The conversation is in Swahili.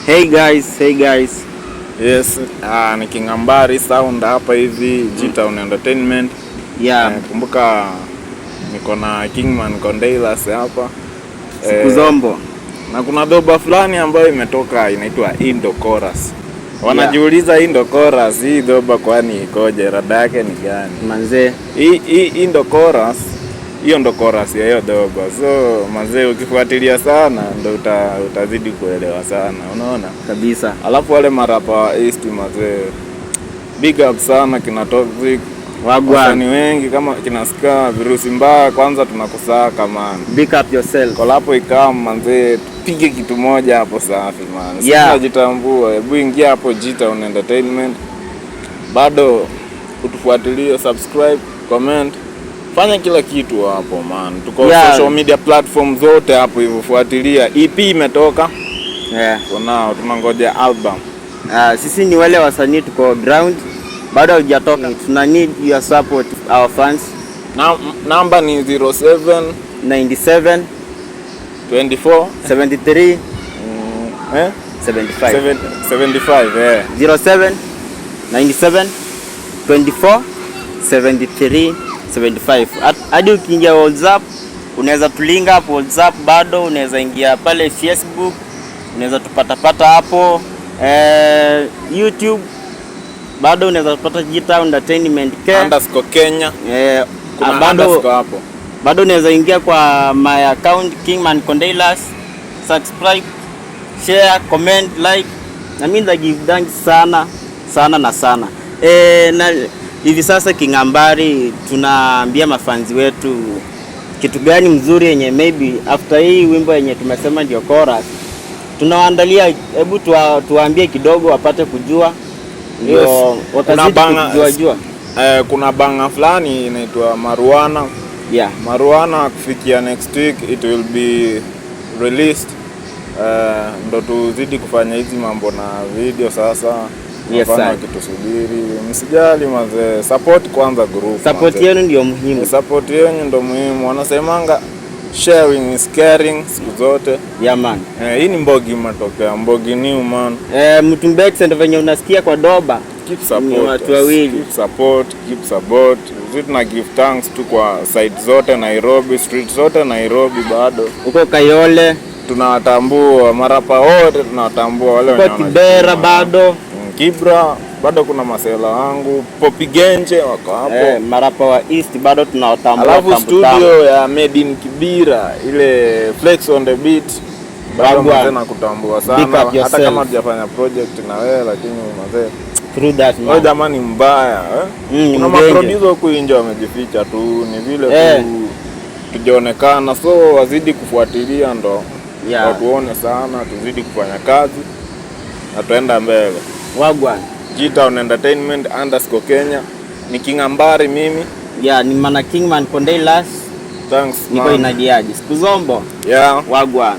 Hey guys. Yes, ni Kingambari sound hapa hivi G-Town Entertainment. Yeah. Kumbuka niko na Kingman Condeilas hapa. Siku zombo. Na kuna doba fulani ambayo imetoka inaitwa Indo Chorus. Wanajiuliza Indo Chorus hii doba kwani ikoje, rada yake ni gani? Manze, Hii Indo Chorus, hiyo ndo chorus ya hiyo doba. So manze, ukifuatilia sana ndo utazidi kuelewa sana, unaona? kabisa. Alafu wale marapa wa East manze, big up sana kina Toxic. Wasanii wengi kama kinasikia Virusi Mbaya, kwanza tunakusaka man. Big up yourself. Kolapo ikam manze, tupige kitu moja hapo safi man. Yeah. Sasa jitambua, hebu ingia hapo G-Town Entertainment. Bado utufuatilie, subscribe, comment, fanya kila kitu hapo man. Tuko social media platform zote hapo hivyo, fuatilia. EP imetoka. Yeah. So now tunangoja album. Sisi ni wale wasanii tuko ground. Bado hujatoka. Tuna need your support, our fans. Number ni 07 97 24 73 75 75 07 97 24 73 75. Hadi ukiingia WhatsApp unaweza tulinga hapo WhatsApp, bado unaweza ingia pale Facebook, unaweza tupata hapo YouTube, bado unaweza kupata G-Town Entertainment Kenya. Kuna underscore hapo. Bado unaweza ingia kwa my account Kingman Condeilas, subscribe, share, comment, like. Na mimi na give thanks sana. Na hivi sasa Kingambari tunaambia mafanzi wetu kitu gani mzuri yenye maybe after hii wimbo yenye tumesema ndio chorus tunawaandalia. Hebu tuwaambie kidogo wapate kujua. Ndio wakazidi kujua. Kuna banga fulani inaitwa Maruana. Yeah. Maruana kufikia next week it will be released. Ndo tuzidi kufanya hizi mambo na video sasa. Yes, sir. Kitusubiri. Msijali maze, support kwanza group. Support yenu ndio muhimu. Support yenu ndio muhimu. Wanasemanga sharing is caring siku zote. Yeah man. Hii ni Mbogi matokea. Mbogi new man. Mtumbex ndio venye unasikia kwa doba. Keep support. Watu wawili. Keep support. Sisi na give thanks tu kwa side zote Nairobi, street zote Nairobi bado. Uko Kayole tunawatambua, marapa wote tunawatambua, wale wenye Kibera bado. Kibra bado kuna masela wangu, Popi Genje wako hapo. Marapa wa East bado tunawatambua. Alafu studio ya Made in Kibira ile Flex on the Beat bado tena kutambua sana, hata kama hujafanya project na wewe, lakini mzee through that man. Wewe jamani mbaya kuna maproducer huko nje wamejificha tu, ni vile tu tujionekana, so wazidi kufuatilia ndo watuone sana, tuzidi kufanya kazi na tuenda mbele. Wagwan G-Town Entertainment _Kenya. Ni Kingambari mimi. Ni mana Kingman Condeilas. Thanks man. Niko inadiaji. Siku zombo. Yeah. Wagwan.